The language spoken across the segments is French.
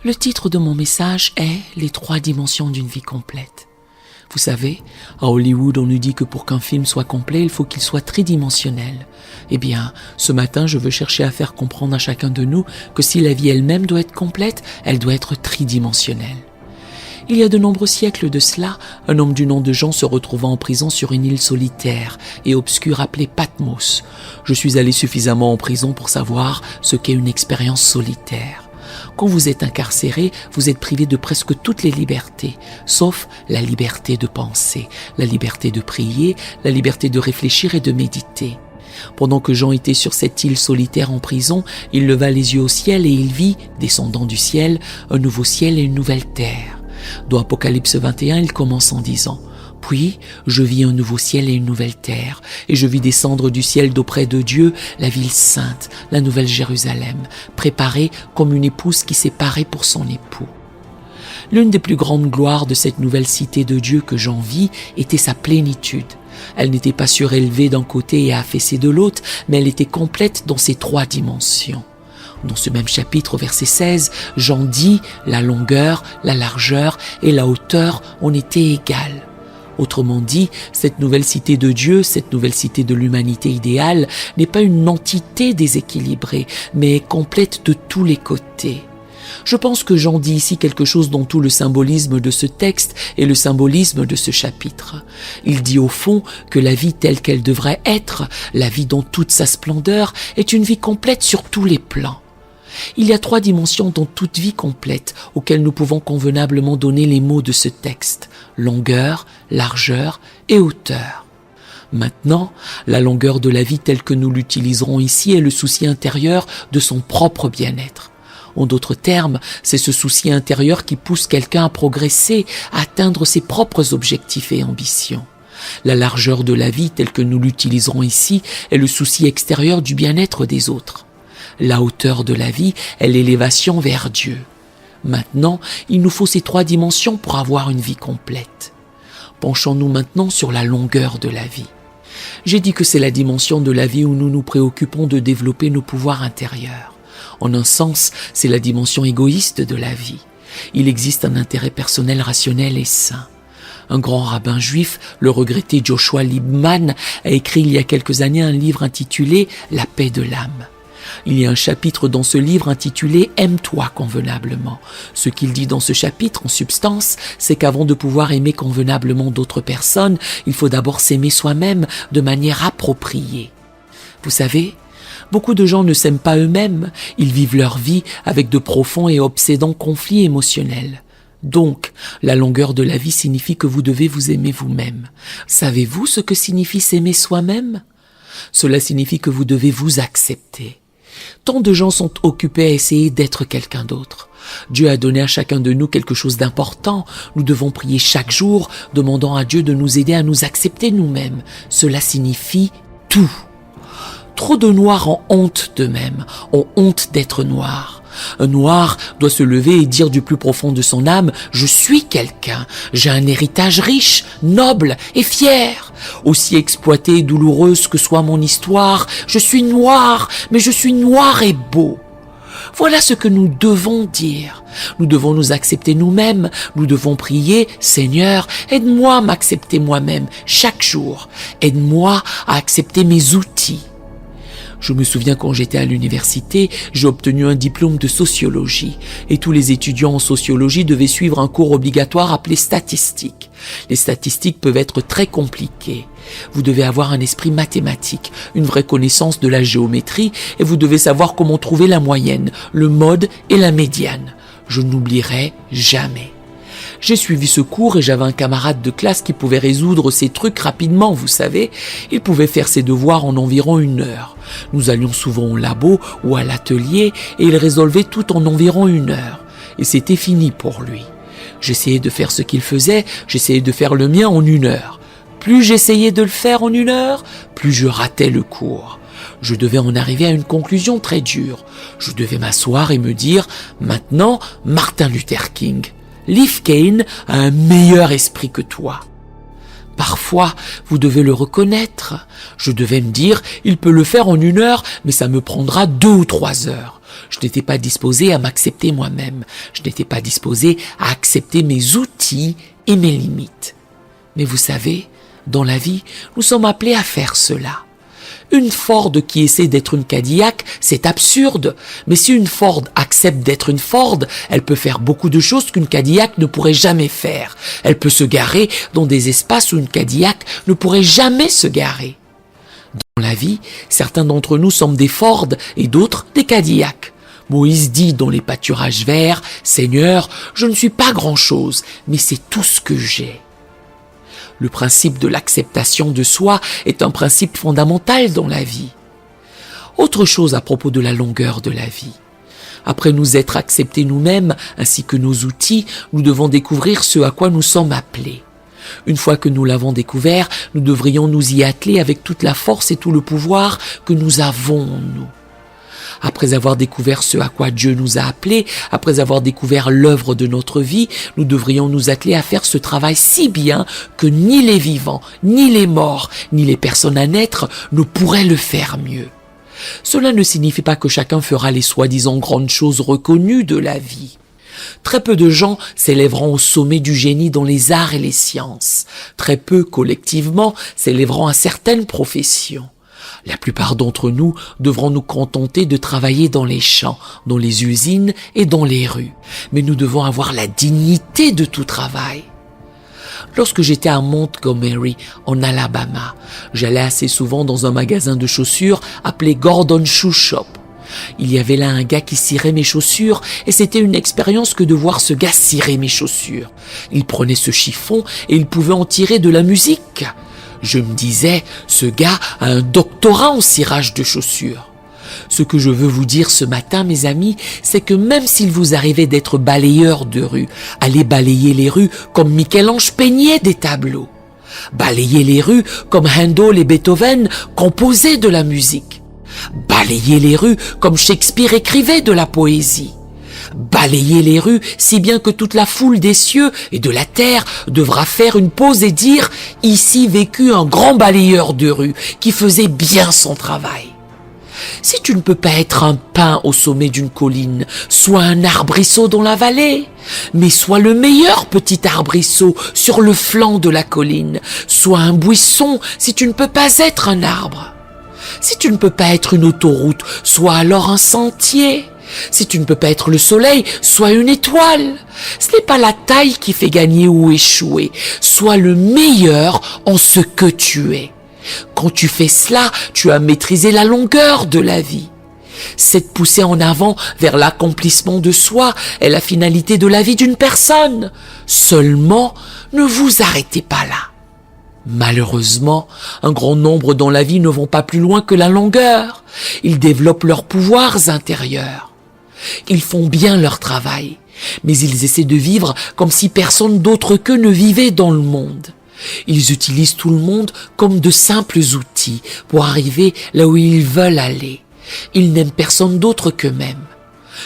Le titre de mon message est « Les 3 dimensions d'une vie complète ». Vous savez, à Hollywood, on nous dit que pour qu'un film soit complet, il faut qu'il soit tridimensionnel. Eh bien, ce matin, je veux chercher à faire comprendre à chacun de nous que si la vie elle-même doit être complète, elle doit être tridimensionnelle. Il y a de nombreux siècles de cela, un homme du nom de Jean se retrouvant en prison sur une île solitaire et obscure appelée Patmos. Je suis allé suffisamment en prison pour savoir ce qu'est une expérience solitaire. Quand vous êtes incarcéré, vous êtes privé de presque toutes les libertés, sauf la liberté de penser, la liberté de prier, la liberté de réfléchir et de méditer. Pendant que Jean était sur cette île solitaire en prison, il leva les yeux au ciel et il vit, descendant du ciel, un nouveau ciel et une nouvelle terre. Dans Apocalypse 21, il commence en disant « Puis je vis un nouveau ciel et une nouvelle terre, et je vis descendre du ciel d'auprès de Dieu la ville sainte, la nouvelle Jérusalem, préparée comme une épouse qui s'est parée pour son époux. » L'une des plus grandes gloires de cette nouvelle cité de Dieu que Jean vit était sa plénitude. Elle n'était pas surélevée d'un côté et affaissée de l'autre, mais elle était complète dans ses 3 dimensions. Dans ce même chapitre, au verset 16, Jean dit « La longueur, la largeur et la hauteur ont été égales. » Autrement dit, cette nouvelle cité de Dieu, cette nouvelle cité de l'humanité idéale, n'est pas une entité déséquilibrée, mais est complète de tous les côtés. Je pense que Jean dit ici quelque chose dont tout le symbolisme de ce texte et le symbolisme de ce chapitre. Il dit au fond que la vie telle qu'elle devrait être, la vie dans toute sa splendeur, est une vie complète sur tous les plans. Il y a 3 dimensions dans toute vie complète auxquelles nous pouvons convenablement donner les mots de ce texte: longueur, largeur et hauteur. Maintenant, la longueur de la vie telle que nous l'utiliserons ici est le souci intérieur de son propre bien-être. En d'autres termes, c'est ce souci intérieur qui pousse quelqu'un à progresser, à atteindre ses propres objectifs et ambitions. La largeur de la vie telle que nous l'utiliserons ici est le souci extérieur du bien-être des autres. La hauteur de la vie est l'élévation vers Dieu. Maintenant, il nous faut ces 3 dimensions pour avoir une vie complète. Penchons-nous maintenant sur la longueur de la vie. J'ai dit que c'est la dimension de la vie où nous nous préoccupons de développer nos pouvoirs intérieurs. En un sens, c'est la dimension égoïste de la vie. Il existe un intérêt personnel rationnel et sain. Un grand rabbin juif, le regretté Joshua Liebman, a écrit il y a quelques années un livre intitulé « La paix de l'âme ». Il y a un chapitre dans ce livre intitulé « Aime-toi convenablement ». Ce qu'il dit dans ce chapitre, en substance, c'est qu'avant de pouvoir aimer convenablement d'autres personnes, il faut d'abord s'aimer soi-même de manière appropriée. Vous savez, beaucoup de gens ne s'aiment pas eux-mêmes, ils vivent leur vie avec de profonds et obsédants conflits émotionnels. Donc, la longueur de la vie signifie que vous devez vous aimer vous-même. Savez-vous ce que signifie s'aimer soi-même ? Cela signifie que vous devez vous accepter. Tant de gens sont occupés à essayer d'être quelqu'un d'autre. Dieu a donné à chacun de nous quelque chose d'important. Nous devons prier chaque jour, demandant à Dieu de nous aider à nous accepter nous-mêmes. Cela signifie tout. Trop de noirs ont honte d'eux-mêmes, ont honte d'être noirs. Un noir doit se lever et dire du plus profond de son âme « Je suis quelqu'un, j'ai un héritage riche, noble et fier. Aussi exploitée et douloureuse que soit mon histoire, je suis noir, mais je suis noir et beau. » Voilà ce que nous devons dire. Nous devons nous accepter nous-mêmes. Nous devons prier « Seigneur, aide-moi à m'accepter moi-même chaque jour. Aide-moi à accepter mes outils. » Je me souviens quand j'étais à l'université, j'ai obtenu un diplôme de sociologie et tous les étudiants en sociologie devaient suivre un cours obligatoire appelé statistique. Les statistiques peuvent être très compliquées. Vous devez avoir un esprit mathématique, une vraie connaissance de la géométrie et vous devez savoir comment trouver la moyenne, le mode et la médiane. Je n'oublierai jamais. J'ai suivi ce cours et j'avais un camarade de classe qui pouvait résoudre ces trucs rapidement, vous savez. Il pouvait faire ses devoirs en environ 1 heure. Nous allions souvent au labo ou à l'atelier et il résolvait tout en environ 1 heure. Et c'était fini pour lui. J'essayais de faire ce qu'il faisait, j'essayais de faire le mien en 1 heure. Plus j'essayais de le faire en 1 heure, plus je ratais le cours. Je devais en arriver à une conclusion très dure. Je devais m'asseoir et me dire « Maintenant, Martin Luther King ». Liv Kane a un meilleur esprit que toi. Parfois, fois, vous devez le reconnaître. Je devais me dire, il peut le faire en 1 heure, mais ça me prendra 2 ou 3 heures. Je n'étais pas disposé à m'accepter moi-même. Je n'étais pas disposé à accepter mes outils et mes limites. Mais vous savez, dans la vie, nous sommes appelés à faire cela. Une Ford qui essaie d'être une Cadillac, c'est absurde. Mais si une Ford accepte d'être une Ford, elle peut faire beaucoup de choses qu'une Cadillac ne pourrait jamais faire. Elle peut se garer dans des espaces où une Cadillac ne pourrait jamais se garer. Dans la vie, certains d'entre nous sommes des Ford et d'autres des Cadillac. Moïse dit dans les pâturages verts, « Seigneur, je ne suis pas grand-chose, mais c'est tout ce que j'ai. » Le principe de l'acceptation de soi est un principe fondamental dans la vie. Autre chose à propos de la longueur de la vie. Après nous être acceptés nous-mêmes ainsi que nos outils, nous devons découvrir ce à quoi nous sommes appelés. Une fois que nous l'avons découvert, nous devrions nous y atteler avec toute la force et tout le pouvoir que nous avons en nous. Après avoir découvert ce à quoi Dieu nous a appelés, après avoir découvert l'œuvre de notre vie, nous devrions nous atteler à faire ce travail si bien que ni les vivants, ni les morts, ni les personnes à naître ne pourraient le faire mieux. Cela ne signifie pas que chacun fera les soi-disant grandes choses reconnues de la vie. Très peu de gens s'élèveront au sommet du génie dans les arts et les sciences. Très peu, collectivement, s'élèveront à certaines professions. La plupart d'entre nous devront nous contenter de travailler dans les champs, dans les usines et dans les rues. Mais nous devons avoir la dignité de tout travail. Lorsque j'étais à Montgomery, en Alabama, j'allais assez souvent dans un magasin de chaussures appelé Gordon Shoe Shop. Il y avait là un gars qui cirait mes chaussures et c'était une expérience que de voir ce gars cirer mes chaussures. Il prenait ce chiffon et il pouvait en tirer de la musique. Je me disais, ce gars a un doctorat en cirage de chaussures. Ce que je veux vous dire ce matin, mes amis, c'est que même s'il vous arrivait d'être balayeur de rue, allez balayer les rues comme Michel-Ange peignait des tableaux. Balayez les rues comme Handel et Beethoven composaient de la musique. Balayez les rues comme Shakespeare écrivait de la poésie. Balayez les rues si bien que toute la foule des cieux et de la terre devra faire une pause et dire « Ici vécut un grand balayeur de rue qui faisait bien son travail ». Si tu ne peux pas être un pin au sommet d'une colline, sois un arbrisseau dans la vallée, mais sois le meilleur petit arbrisseau sur le flanc de la colline, sois un buisson si tu ne peux pas être un arbre. Si tu ne peux pas être une autoroute, sois alors un sentier. Si tu ne peux pas être le soleil, sois une étoile. Ce n'est pas la taille qui fait gagner ou échouer. Sois le meilleur en ce que tu es. Quand tu fais cela, tu as maîtrisé la longueur de la vie. Cette poussée en avant vers l'accomplissement de soi est la finalité de la vie d'une personne. Seulement, ne vous arrêtez pas là. Malheureusement, un grand nombre dans la vie ne vont pas plus loin que la longueur. Ils développent leurs pouvoirs intérieurs. Ils font bien leur travail, mais ils essaient de vivre comme si personne d'autre qu'eux ne vivait dans le monde. Ils utilisent tout le monde comme de simples outils pour arriver là où ils veulent aller. Ils n'aiment personne d'autre qu'eux-mêmes.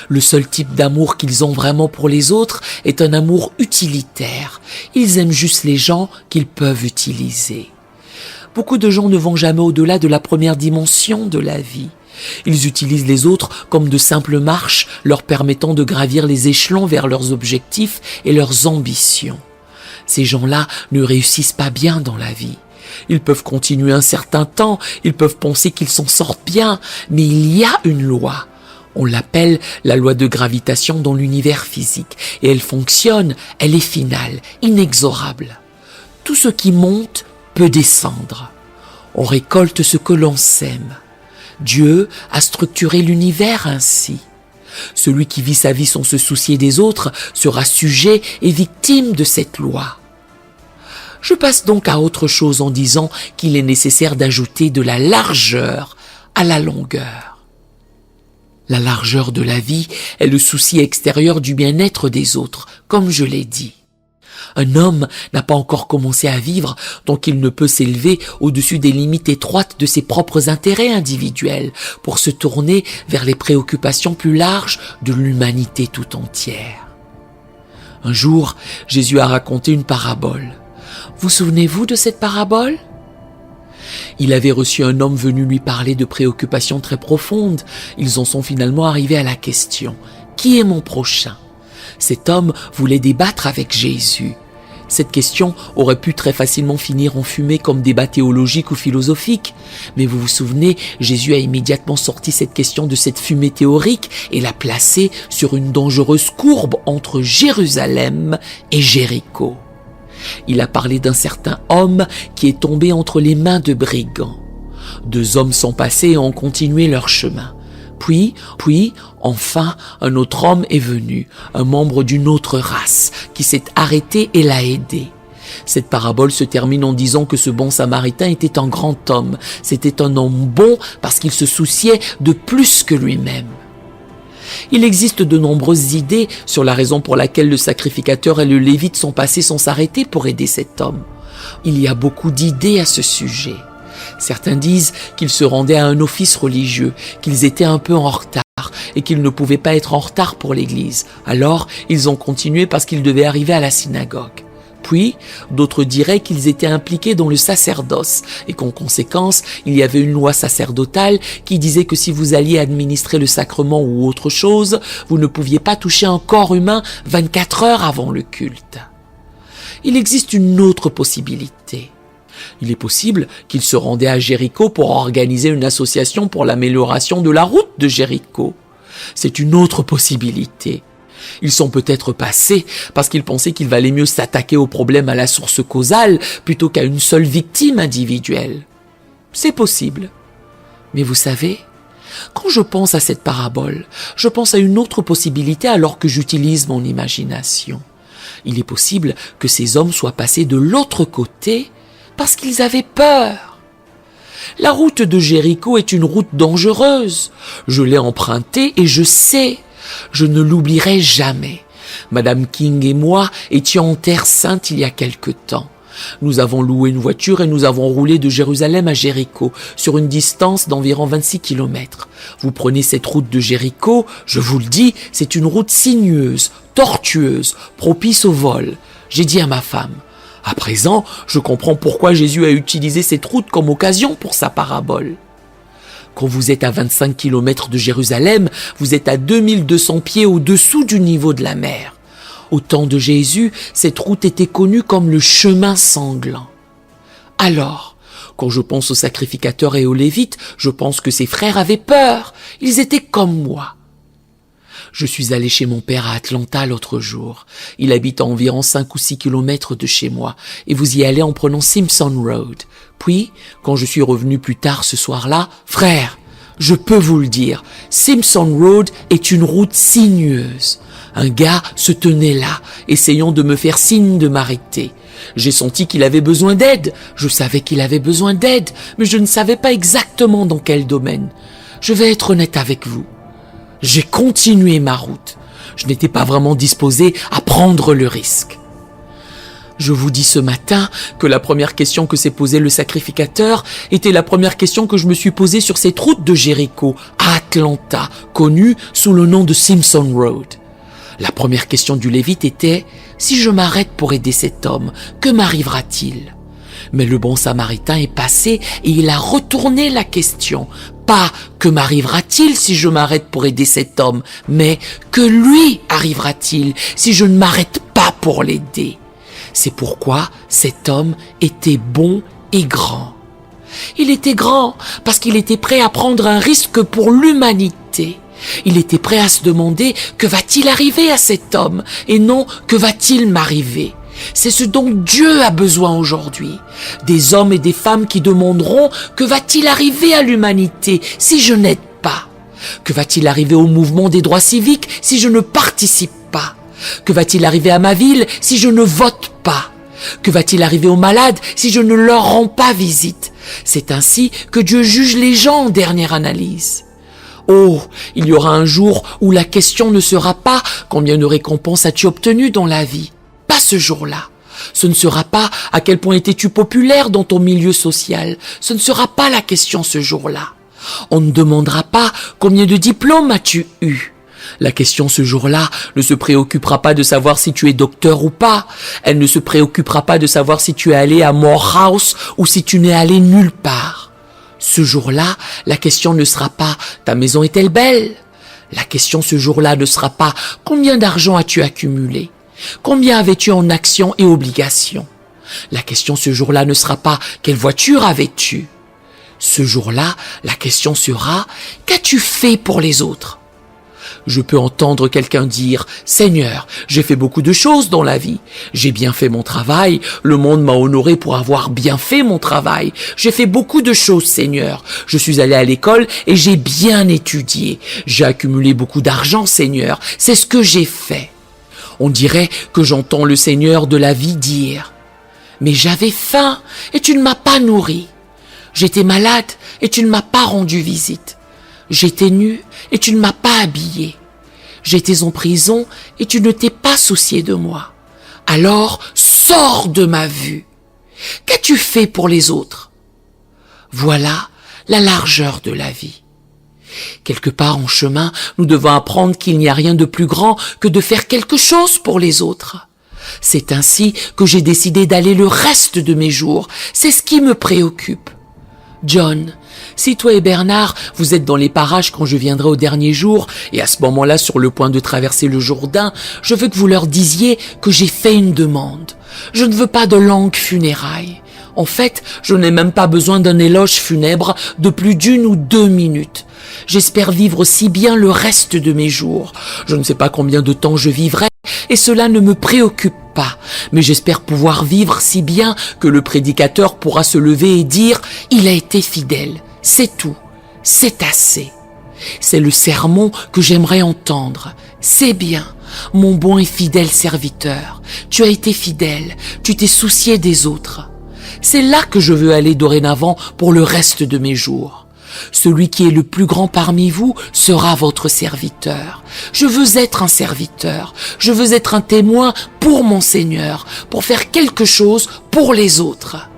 Le seul type d'amour qu'ils ont vraiment pour les autres est un amour utilitaire. Ils aiment juste les gens qu'ils peuvent utiliser. Beaucoup de gens ne vont jamais au-delà de la première dimension de la vie. Ils utilisent les autres comme de simples marches leur permettant de gravir les échelons vers leurs objectifs et leurs ambitions. Ces gens-là ne réussissent pas bien dans la vie. Ils peuvent continuer un certain temps, ils peuvent penser qu'ils s'en sortent bien, mais il y a une loi. On l'appelle la loi de gravitation dans l'univers physique, et elle fonctionne, elle est finale, inexorable. Tout ce qui monte peut descendre. On récolte ce que l'on sème. Dieu a structuré l'univers ainsi. Celui qui vit sa vie sans se soucier des autres sera sujet et victime de cette loi. Je passe donc à autre chose en disant qu'il est nécessaire d'ajouter de la largeur à la longueur. La largeur de la vie est le souci extérieur du bien-être des autres, comme je l'ai dit. Un homme n'a pas encore commencé à vivre, donc il ne peut s'élever au-dessus des limites étroites de ses propres intérêts individuels pour se tourner vers les préoccupations plus larges de l'humanité tout entière. Un jour, Jésus a raconté une parabole. Vous souvenez-vous de cette parabole? Il avait reçu un homme venu lui parler de préoccupations très profondes. Ils en sont finalement arrivés à la question: qui est mon prochain? Cet homme voulait débattre avec Jésus. Cette question aurait pu très facilement finir en fumée comme débat théologique ou philosophique. Mais vous vous souvenez, Jésus a immédiatement sorti cette question de cette fumée théorique et l'a placée sur une dangereuse courbe entre Jérusalem et Jéricho. Il a parlé d'un certain homme qui est tombé entre les mains de brigands. 2 hommes sont passés et ont continué leur chemin. Puis, enfin, un autre homme est venu, un membre d'une autre race, qui s'est arrêté et l'a aidé. Cette parabole se termine en disant que ce bon Samaritain était un grand homme. C'était un homme bon parce qu'il se souciait de plus que lui-même. Il existe de nombreuses idées sur la raison pour laquelle le sacrificateur et le lévite sont passés sans s'arrêter pour aider cet homme. Il y a beaucoup d'idées à ce sujet. Certains disent qu'ils se rendaient à un office religieux, qu'ils étaient un peu en retard et qu'ils ne pouvaient pas être en retard pour l'église. Alors, ils ont continué parce qu'ils devaient arriver à la synagogue. Puis, d'autres diraient qu'ils étaient impliqués dans le sacerdoce et qu'en conséquence, il y avait une loi sacerdotale qui disait que si vous alliez administrer le sacrement ou autre chose, vous ne pouviez pas toucher un corps humain 24 heures avant le culte. Il existe une autre possibilité. Il est possible qu'ils se rendaient à Jéricho pour organiser une association pour l'amélioration de la route de Jéricho. C'est une autre possibilité. Ils sont peut-être passés parce qu'ils pensaient qu'il valait mieux s'attaquer au problème à la source causale plutôt qu'à une seule victime individuelle. C'est possible. Mais vous savez, quand je pense à cette parabole, je pense à une autre possibilité alors que j'utilise mon imagination. Il est possible que ces hommes soient passés de l'autre côté parce qu'ils avaient peur. La route de Jéricho est une route dangereuse. Je l'ai empruntée et je sais. Je ne l'oublierai jamais. Madame King et moi étions en Terre Sainte il y a quelque temps. Nous avons loué une voiture et nous avons roulé de Jérusalem à Jéricho sur une distance d'environ 26 kilomètres. Vous prenez cette route de Jéricho, je vous le dis, c'est une route sinueuse, tortueuse, propice au vol. J'ai dit à ma femme: à présent, je comprends pourquoi Jésus a utilisé cette route comme occasion pour sa parabole. Quand vous êtes à 25 kilomètres de Jérusalem, vous êtes à 2200 pieds au-dessous du niveau de la mer. Au temps de Jésus, cette route était connue comme le chemin sanglant. Alors, quand je pense aux sacrificateurs et aux lévites, je pense que ses frères avaient peur. Ils étaient comme moi. Je suis allé chez mon père à Atlanta l'autre jour. Il habite à environ 5 ou 6 kilomètres de chez moi et vous y allez en prenant Simpson Road. Puis, quand je suis revenu plus tard ce soir-là, frère, je peux vous le dire, Simpson Road est une route sinueuse. Un gars se tenait là, essayant de me faire signe de m'arrêter. J'ai senti qu'il avait besoin d'aide. Je savais qu'il avait besoin d'aide, mais je ne savais pas exactement dans quel domaine. Je vais être honnête avec vous. J'ai continué ma route. Je n'étais pas vraiment disposé à prendre le risque. Je vous dis ce matin que la première question que s'est posée le sacrificateur était la première question que je me suis posée sur cette route de Jéricho, à Atlanta, connue sous le nom de Simpson Road. La première question du Lévite était « Si je m'arrête pour aider cet homme, que m'arrivera-t-il » Mais le bon Samaritain est passé et il a retourné la question. Pas « Que m'arrivera-t-il si je m'arrête pour aider cet homme ?» mais « Que lui arrivera-t-il si je ne m'arrête pas pour l'aider ?» C'est pourquoi cet homme était bon et grand. Il était grand parce qu'il était prêt à prendre un risque pour l'humanité. Il était prêt à se demander « Que va-t-il arriver à cet homme ?» et non « Que va-t-il m'arriver ?» C'est ce dont Dieu a besoin aujourd'hui. Des hommes et des femmes qui demanderont « Que va-t-il arriver à l'humanité si je n'aide pas ?» Que va-t-il arriver au mouvement des droits civiques si je ne participe pas? Que va-t-il arriver à ma ville si je ne vote pas? Que va-t-il arriver aux malades si je ne leur rends pas visite? C'est ainsi que Dieu juge les gens en dernière analyse. Oh, il y aura un jour où la question ne sera pas « Combien de récompenses as-tu obtenu dans la vie ?» Pas ce jour-là. Ce ne sera pas « À quel point étais-tu populaire dans ton milieu social ?» Ce ne sera pas la question ce jour-là. On ne demandera pas « Combien de diplômes as-tu eu ?» La question ce jour-là ne se préoccupera pas de savoir si tu es docteur ou pas. Elle ne se préoccupera pas de savoir si tu es allé à Morehouse ou si tu n'es allé nulle part. Ce jour-là, la question ne sera pas « ta maison est-elle belle ?» La question ce jour-là ne sera pas « combien d'argent as-tu accumulé ? Combien avais-tu en actions et obligations ?» La question ce jour-là ne sera pas « quelle voiture avais-tu ?» Ce jour-là, la question sera « qu'as-tu fait pour les autres ?» Je peux entendre quelqu'un dire « Seigneur, j'ai fait beaucoup de choses dans la vie. J'ai bien fait mon travail. Le monde m'a honoré pour avoir bien fait mon travail. J'ai fait beaucoup de choses, Seigneur. Je suis allé à l'école et j'ai bien étudié. J'ai accumulé beaucoup d'argent, Seigneur. C'est ce que j'ai fait. » On dirait que j'entends le Seigneur de la vie dire « Mais j'avais faim et tu ne m'as pas nourri. J'étais malade et tu ne m'as pas rendu visite. J'étais nu et tu ne m'as pas habillé. J'étais en prison et tu ne t'es pas soucié de moi. Alors, sors de ma vue. Qu'as-tu fait pour les autres ? Voilà la largeur de la vie. Quelque part en chemin, nous devons apprendre qu'il n'y a rien de plus grand que de faire quelque chose pour les autres. C'est ainsi que j'ai décidé d'aller le reste de mes jours. C'est ce qui me préoccupe. John, si toi et Bernard, vous êtes dans les parages quand je viendrai au dernier jour, et à ce moment-là sur le point de traverser le Jourdain, je veux que vous leur disiez que j'ai fait une demande. Je ne veux pas de longues funérailles. En fait, je n'ai même pas besoin d'un éloge funèbre de plus d'1 ou 2 minutes. J'espère vivre si bien le reste de mes jours. Je ne sais pas combien de temps je vivrai, et cela ne me préoccupe pas, mais j'espère pouvoir vivre si bien que le prédicateur pourra se lever et dire « Il a été fidèle, c'est tout, c'est assez ». C'est le sermon que j'aimerais entendre. C'est bien, mon bon et fidèle serviteur. Tu as été fidèle, tu t'es soucié des autres. C'est là que je veux aller dorénavant pour le reste de mes jours. Celui qui est le plus grand parmi vous sera votre serviteur. Je veux être un serviteur. Je veux être un témoin pour mon Seigneur, pour faire quelque chose pour les autres.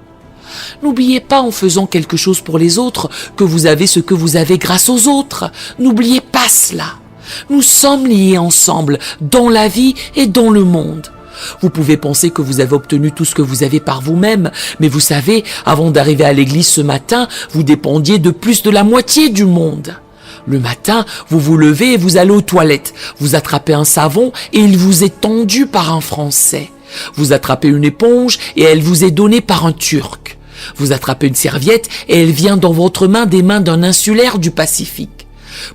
N'oubliez pas en faisant quelque chose pour les autres que vous avez ce que vous avez grâce aux autres. N'oubliez pas cela. Nous sommes liés ensemble dans la vie et dans le monde. Vous pouvez penser que vous avez obtenu tout ce que vous avez par vous-même, mais vous savez, avant d'arriver à l'église ce matin, vous dépendiez de plus de la moitié du monde. Le matin, vous vous levez et vous allez aux toilettes. Vous attrapez un savon et il vous est tendu par un Français. Vous attrapez une éponge et elle vous est donnée par un Turc. Vous attrapez une serviette et elle vient dans votre main des mains d'un insulaire du Pacifique.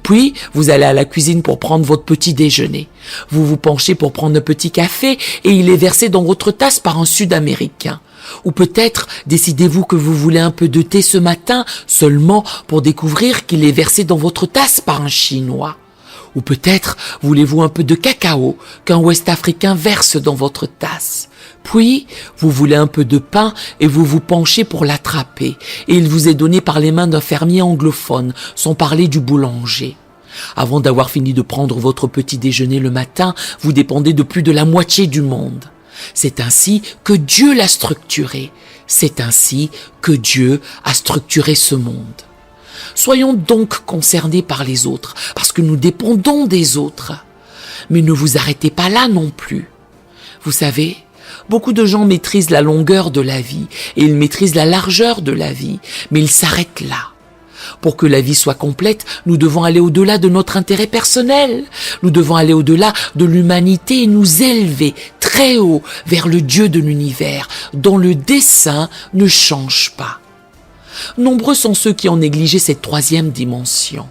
Puis, vous allez à la cuisine pour prendre votre petit déjeuner. Vous vous penchez pour prendre un petit café et il est versé dans votre tasse par un Sud-Américain. Ou peut-être décidez-vous que vous voulez un peu de thé ce matin seulement pour découvrir qu'il est versé dans votre tasse par un Chinois. Ou peut-être voulez-vous un peu de cacao qu'un Ouest-Africain verse dans votre tasse. Puis, vous voulez un peu de pain et vous vous penchez pour l'attraper. Et il vous est donné par les mains d'un fermier anglophone, sans parler du boulanger. Avant d'avoir fini de prendre votre petit déjeuner le matin, vous dépendez de plus de la moitié du monde. C'est ainsi que Dieu l'a structuré. C'est ainsi que Dieu a structuré ce monde. Soyons donc concernés par les autres, parce que nous dépendons des autres. Mais ne vous arrêtez pas là non plus. Vous savez, beaucoup de gens maîtrisent la longueur de la vie et ils maîtrisent la largeur de la vie, mais ils s'arrêtent là. Pour que la vie soit complète, nous devons aller au-delà de notre intérêt personnel. Nous devons aller au-delà de l'humanité et nous élever très haut vers le Dieu de l'univers, dont le dessein ne change pas. Nombreux sont ceux qui ont négligé cette 3e dimension.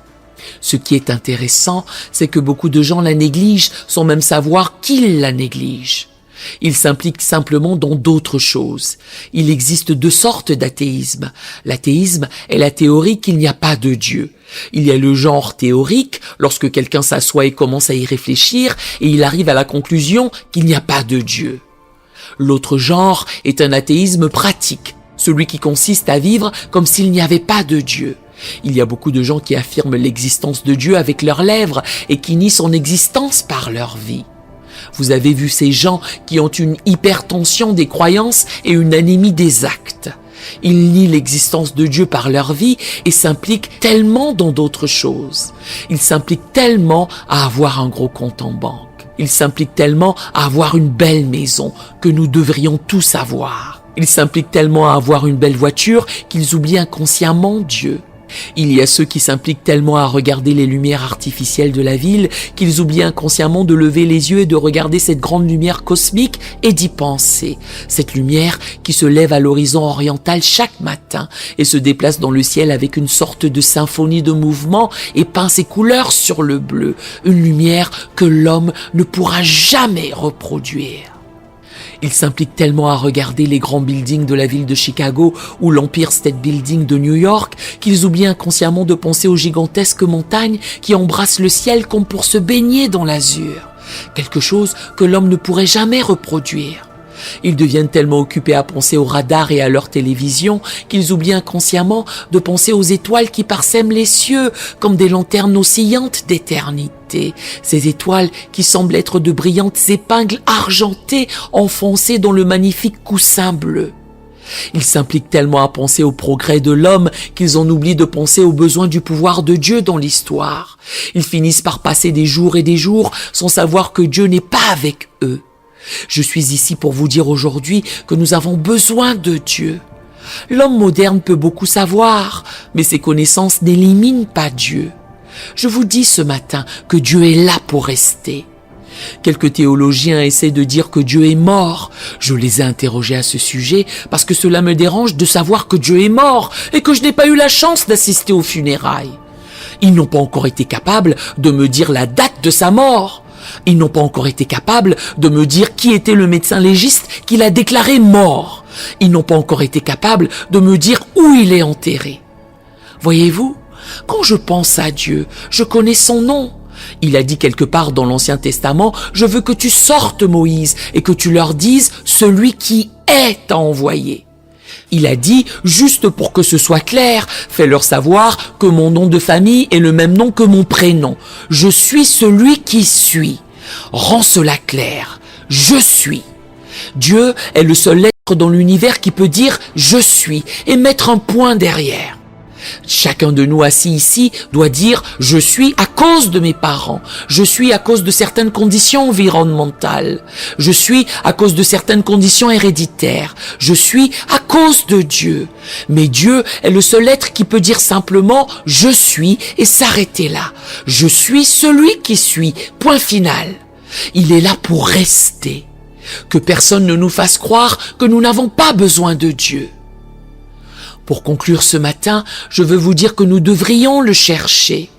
Ce qui est intéressant, c'est que beaucoup de gens la négligent sans même savoir qu'ils la négligent. Ils s'impliquent simplement dans d'autres choses. Il existe 2 sortes d'athéisme. L'athéisme est la théorie qu'il n'y a pas de Dieu. Il y a le genre théorique, lorsque quelqu'un s'assoit et commence à y réfléchir, et il arrive à la conclusion qu'il n'y a pas de Dieu. L'autre genre est un athéisme pratique, celui qui consiste à vivre comme s'il n'y avait pas de Dieu. Il y a beaucoup de gens qui affirment l'existence de Dieu avec leurs lèvres et qui nient son existence par leur vie. Vous avez vu ces gens qui ont une hypertension des croyances et une anémie des actes. Ils nient l'existence de Dieu par leur vie et s'impliquent tellement dans d'autres choses. Ils s'impliquent tellement à avoir un gros compte en banque. Ils s'impliquent tellement à avoir une belle maison que nous devrions tous avoir. Ils s'impliquent tellement à avoir une belle voiture qu'ils oublient inconsciemment Dieu. Il y a ceux qui s'impliquent tellement à regarder les lumières artificielles de la ville qu'ils oublient inconsciemment de lever les yeux et de regarder cette grande lumière cosmique et d'y penser. Cette lumière qui se lève à l'horizon oriental chaque matin et se déplace dans le ciel avec une sorte de symphonie de mouvement et peint ses couleurs sur le bleu. Une lumière que l'homme ne pourra jamais reproduire. Ils s'impliquent tellement à regarder les grands buildings de la ville de Chicago ou l'Empire State Building de New York qu'ils oublient inconsciemment de penser aux gigantesques montagnes qui embrassent le ciel comme pour se baigner dans l'azur. Quelque chose que l'homme ne pourrait jamais reproduire. Ils deviennent tellement occupés à penser aux radars et à leur télévision qu'ils oublient inconsciemment de penser aux étoiles qui parsèment les cieux comme des lanternes oscillantes d'éternité. Ces étoiles qui semblent être de brillantes épingles argentées enfoncées dans le magnifique coussin bleu. Ils s'impliquent tellement à penser au progrès de l'homme qu'ils en oublient de penser aux besoins du pouvoir de Dieu dans l'histoire. Ils finissent par passer des jours et des jours sans savoir que Dieu n'est pas avec eux. Je suis ici pour vous dire aujourd'hui que nous avons besoin de Dieu. L'homme moderne peut beaucoup savoir, mais ses connaissances n'éliminent pas Dieu. Je vous dis ce matin que Dieu est là pour rester. Quelques théologiens essaient de dire que Dieu est mort. Je les ai interrogés à ce sujet parce que cela me dérange de savoir que Dieu est mort et que je n'ai pas eu la chance d'assister aux funérailles. Ils n'ont pas encore été capables de me dire la date de sa mort. Ils n'ont pas encore été capables de me dire qui était le médecin légiste qui l'a déclaré mort. Ils n'ont pas encore été capables de me dire où il est enterré. Voyez-vous, quand je pense à Dieu, je connais son nom. Il a dit quelque part dans l'Ancien Testament, « Je veux que tu sortes Moïse et que tu leur dises « Celui qui est t'a envoyé ». Il a dit, juste pour que ce soit clair, fais-leur savoir que mon nom de famille est le même nom que mon prénom. Je suis celui qui suis. Rends cela clair. Je suis. Dieu est le seul être dans l'univers qui peut dire « je suis » et mettre un point derrière. Chacun de nous assis ici doit dire « je suis à cause de mes parents, je suis à cause de certaines conditions environnementales, je suis à cause de certaines conditions héréditaires, je suis à cause de Dieu ». Mais Dieu est le seul être qui peut dire simplement « je suis » et s'arrêter là. Je suis celui qui suis, point final. Il est là pour rester. Que personne ne nous fasse croire que nous n'avons pas besoin de Dieu. Pour conclure ce matin, je veux vous dire que nous devrions le chercher.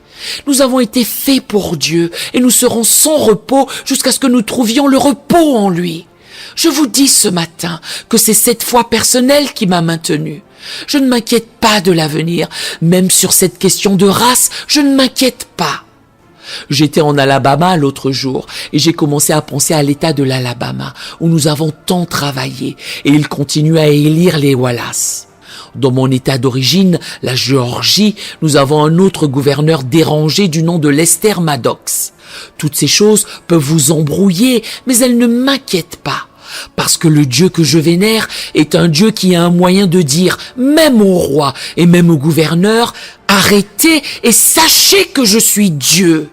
Nous avons été faits pour Dieu et nous serons sans repos jusqu'à ce que nous trouvions le repos en lui. Je vous dis ce matin que c'est cette foi personnelle qui m'a maintenu. Je ne m'inquiète pas de l'avenir, même sur cette question de race, je ne m'inquiète pas. J'étais en Alabama l'autre jour et j'ai commencé à penser à l'état de l'Alabama où nous avons tant travaillé et il continue à élire les Wallace. Dans mon état d'origine, la Géorgie, nous avons un autre gouverneur dérangé du nom de Lester Maddox. Toutes ces choses peuvent vous embrouiller, mais elles ne m'inquiètent pas. Parce que le Dieu que je vénère est un Dieu qui a un moyen de dire, même au roi et même au gouverneur, arrêtez et sachez que je suis Dieu.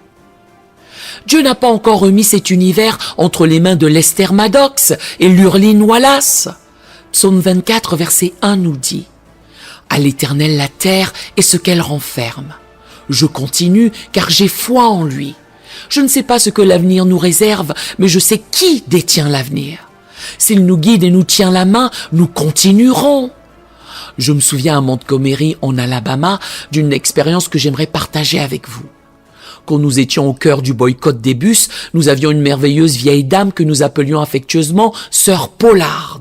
Dieu n'a pas encore remis cet univers entre les mains de Lester Maddox et Lurleen Wallace. Psaume 24, verset 1 nous dit « À l'Éternel la terre et ce qu'elle renferme. Je continue car j'ai foi en lui. Je ne sais pas ce que l'avenir nous réserve, mais je sais qui détient l'avenir. S'il nous guide et nous tient la main, nous continuerons. » Je me souviens à Montgomery, en Alabama, d'une expérience que j'aimerais partager avec vous. Quand nous étions au cœur du boycott des bus, nous avions une merveilleuse vieille dame que nous appelions affectueusement Sœur Pollard.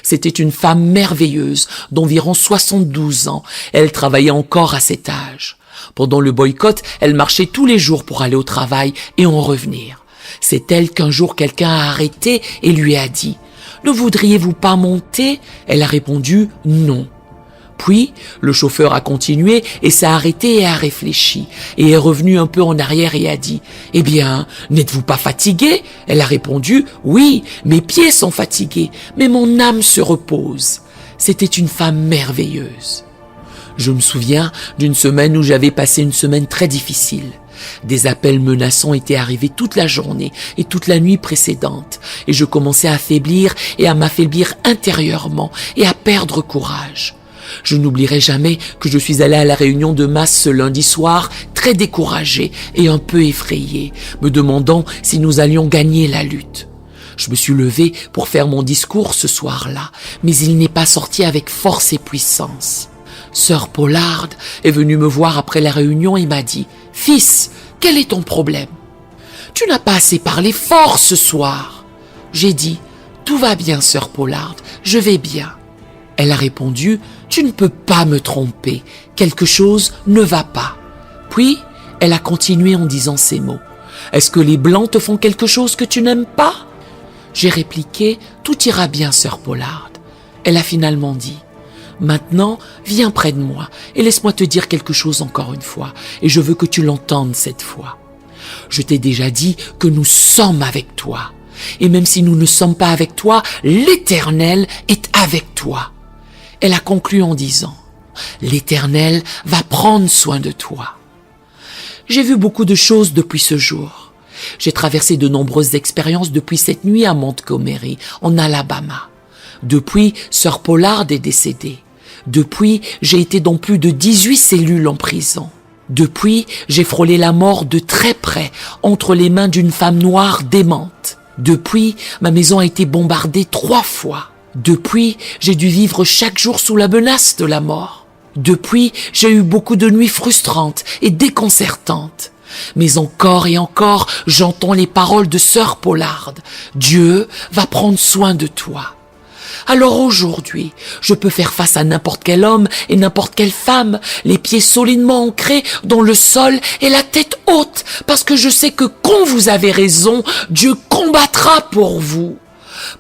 C'était une femme merveilleuse, d'environ 72 ans. Elle travaillait encore à cet âge. Pendant le boycott, elle marchait tous les jours pour aller au travail et en revenir. C'est elle qu'un jour quelqu'un a arrêté et lui a dit « Ne voudriez-vous pas monter ?» Elle a répondu « Non ». Puis, le chauffeur a continué et s'est arrêté et a réfléchi, et est revenu un peu en arrière et a dit « Eh bien, n'êtes-vous pas fatigué ?» Elle a répondu « Oui, mes pieds sont fatigués, mais mon âme se repose. » C'était une femme merveilleuse. Je me souviens d'une semaine où j'avais passé une semaine très difficile. Des appels menaçants étaient arrivés toute la journée et toute la nuit précédente, et je commençais à faiblir et à m'affaiblir intérieurement et à perdre courage. Je n'oublierai jamais que je suis allé à la réunion de masse ce lundi soir, très découragé et un peu effrayé, me demandant si nous allions gagner la lutte. Je me suis levé pour faire mon discours ce soir-là, mais il n'est pas sorti avec force et puissance. Sœur Pollard est venue me voir après la réunion et m'a dit « Fils, quel est ton problème ? Tu n'as pas assez parlé fort ce soir. » J'ai dit « Tout va bien, sœur Pollard, je vais bien. » Elle a répondu « Tu ne peux pas me tromper, quelque chose ne va pas. » Puis, elle a continué en disant ces mots. « Est-ce que les Blancs te font quelque chose que tu n'aimes pas ?» J'ai répliqué « Tout ira bien, sœur Pollard. » Elle a finalement dit « Maintenant, viens près de moi et laisse-moi te dire quelque chose encore une fois, et je veux que tu l'entendes cette fois. Je t'ai déjà dit que nous sommes avec toi, et même si nous ne sommes pas avec toi, l'Éternel est avec toi. » Elle a conclu en disant « L'Éternel va prendre soin de toi. » J'ai vu beaucoup de choses depuis ce jour. J'ai traversé de nombreuses expériences depuis cette nuit à Montgomery, en Alabama. Depuis, sœur Pollard est décédée. Depuis, j'ai été dans plus de 18 cellules en prison. Depuis, j'ai frôlé la mort de très près, entre les mains d'une femme noire démente. Depuis, ma maison a été bombardée 3 fois. Depuis, j'ai dû vivre chaque jour sous la menace de la mort. Depuis, j'ai eu beaucoup de nuits frustrantes et déconcertantes. Mais encore et encore, j'entends les paroles de sœur Pollard. Dieu va prendre soin de toi. Alors aujourd'hui, je peux faire face à n'importe quel homme et n'importe quelle femme, les pieds solidement ancrés dans le sol et la tête haute, parce que je sais que quand vous avez raison, Dieu combattra pour vous.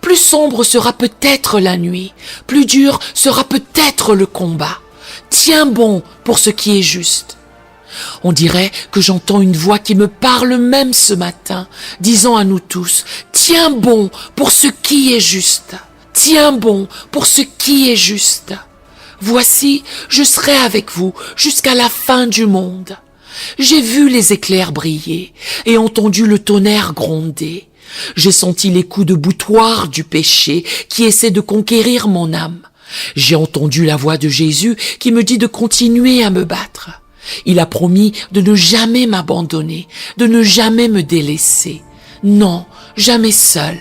Plus sombre sera peut-être la nuit, plus dur sera peut-être le combat. Tiens bon pour ce qui est juste. On dirait que j'entends une voix qui me parle même ce matin, disant à nous tous, tiens bon pour ce qui est juste. Tiens bon pour ce qui est juste. Voici, je serai avec vous jusqu'à la fin du monde. J'ai vu les éclairs briller et entendu le tonnerre gronder. J'ai senti les coups de boutoir du péché qui essaie de conquérir mon âme. J'ai entendu la voix de Jésus qui me dit de continuer à me battre. Il a promis de ne jamais m'abandonner, de ne jamais me délaisser. Non, jamais seul.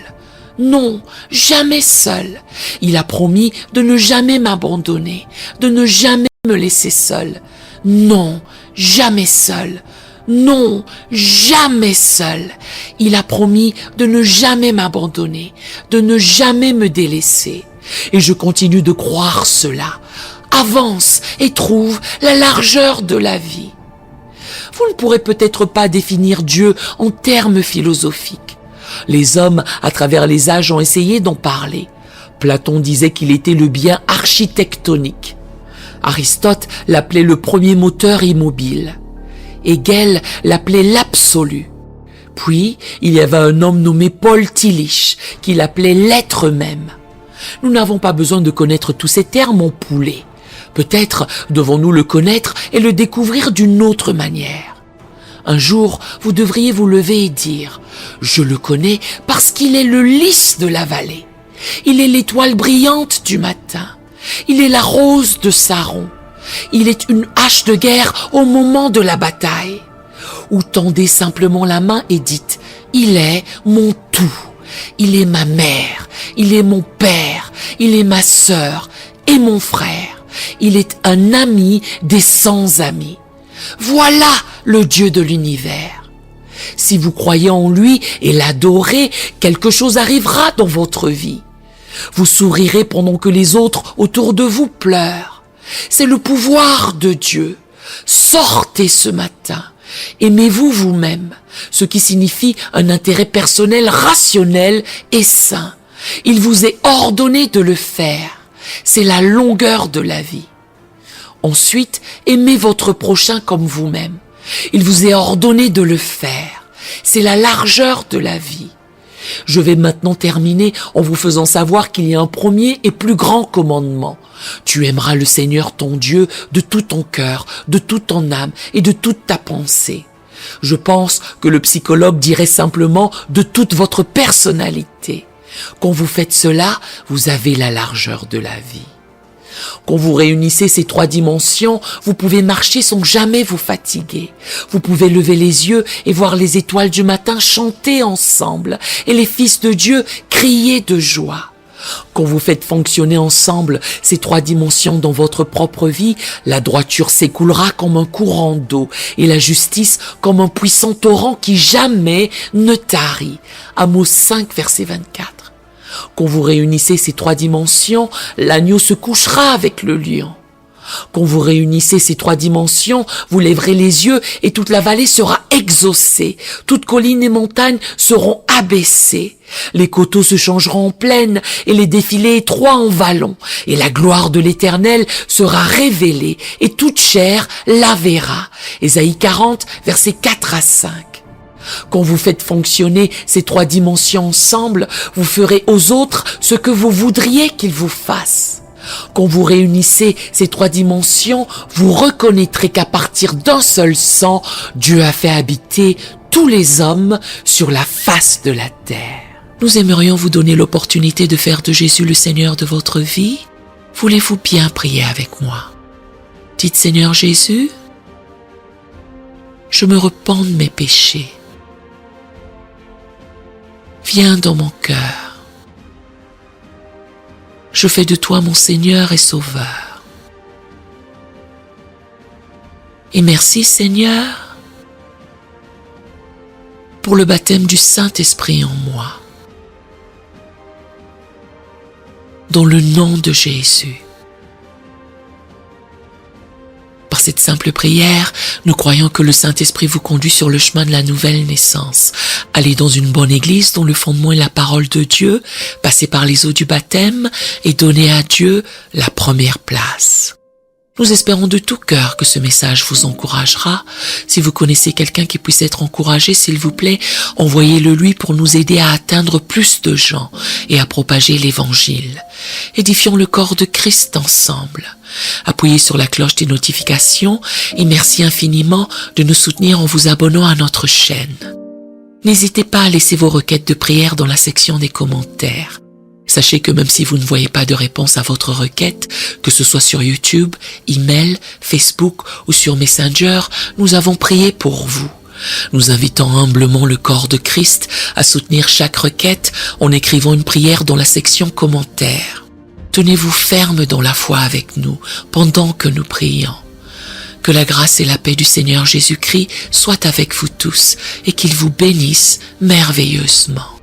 Non, jamais seul. Il a promis de ne jamais m'abandonner, de ne jamais me laisser seul. Non, jamais seul. Non, jamais seul. Il a promis de ne jamais m'abandonner, de ne jamais me délaisser. Et je continue de croire cela. Avance et trouve la largeur de la vie. Vous ne pourrez peut-être pas définir Dieu en termes philosophiques. Les hommes, à travers les âges, ont essayé d'en parler. Platon disait qu'il était le bien architectonique. Aristote l'appelait le premier moteur immobile. Hegel l'appelait l'absolu. Puis, il y avait un homme nommé Paul Tillich qui l'appelait l'être même. Nous n'avons pas besoin de connaître tous ces termes, mon poulet. Peut-être devons-nous le connaître et le découvrir d'une autre manière. Un jour, vous devriez vous lever et dire « Je le connais parce qu'il est le lys de la vallée. Il est l'étoile brillante du matin. Il est la rose de Saron. Il est une hache de guerre au moment de la bataille. » Ou tendez simplement la main et dites « Il est mon tout. Il est ma mère. Il est mon père. Il est ma sœur et mon frère. Il est un ami des 100 amis. Voilà le Dieu de l'univers. Si vous croyez en lui et l'adorez, quelque chose arrivera dans votre vie. Vous sourirez pendant que les autres autour de vous pleurent. C'est le pouvoir de Dieu. Sortez ce matin. Aimez-vous vous-même, ce qui signifie un intérêt personnel rationnel et sain. Il vous est ordonné de le faire. C'est la longueur de la vie. Ensuite, aimez votre prochain comme vous-même. Il vous est ordonné de le faire. C'est la largeur de la vie. Je vais maintenant terminer en vous faisant savoir qu'il y a un premier et plus grand commandement. Tu aimeras le Seigneur ton Dieu de tout ton cœur, de toute ton âme et de toute ta pensée. Je pense que le psychologue dirait simplement de toute votre personnalité. Quand vous faites cela, vous avez la largeur de la vie. Quand vous réunissez ces 3 dimensions, vous pouvez marcher sans jamais vous fatiguer. Vous pouvez lever les yeux et voir les étoiles du matin chanter ensemble et les fils de Dieu crier de joie. Quand vous faites fonctionner ensemble ces 3 dimensions dans votre propre vie, la droiture s'écoulera comme un courant d'eau et la justice comme un puissant torrent qui jamais ne tarit. Amos 5, verset 24. Quand vous réunissez ces 3 dimensions, l'agneau se couchera avec le lion. Quand vous réunissez ces 3 dimensions, vous lèverez les yeux et toute la vallée sera exaucée. Toutes collines et montagnes seront abaissées. Les coteaux se changeront en plaines et les défilés étroits en vallons. Et la gloire de l'Éternel sera révélée et toute chair la verra. Ésaïe 40, versets 4 à 5. Quand vous faites fonctionner ces 3 dimensions ensemble, vous ferez aux autres ce que vous voudriez qu'ils vous fassent. Quand vous réunissez ces 3 dimensions, vous reconnaîtrez qu'à partir d'un seul sang, Dieu a fait habiter tous les hommes sur la face de la terre. Nous aimerions vous donner l'opportunité de faire de Jésus le Seigneur de votre vie. Voulez-vous bien prier avec moi? Dites: Seigneur Jésus, je me repens de mes péchés. Viens dans mon cœur. Je fais de toi mon Seigneur et Sauveur. Et merci Seigneur pour le baptême du Saint-Esprit en moi. Dans le nom de Jésus. Par cette simple prière, nous croyons que le Saint-Esprit vous conduit sur le chemin de la nouvelle naissance. Allez dans une bonne église dont le fondement est la parole de Dieu, passez par les eaux du baptême et donnez à Dieu la première place. Nous espérons de tout cœur que ce message vous encouragera. Si vous connaissez quelqu'un qui puisse être encouragé, s'il vous plaît, envoyez-le lui pour nous aider à atteindre plus de gens et à propager l'évangile. Édifions le corps de Christ ensemble. Appuyez sur la cloche des notifications et merci infiniment de nous soutenir en vous abonnant à notre chaîne. N'hésitez pas à laisser vos requêtes de prière dans la section des commentaires. Sachez que même si vous ne voyez pas de réponse à votre requête, que ce soit sur YouTube, email, Facebook ou sur Messenger, nous avons prié pour vous. Nous invitons humblement le corps de Christ à soutenir chaque requête en écrivant une prière dans la section commentaires. Tenez-vous ferme dans la foi avec nous pendant que nous prions. Que la grâce et la paix du Seigneur Jésus-Christ soient avec vous tous et qu'il vous bénisse merveilleusement.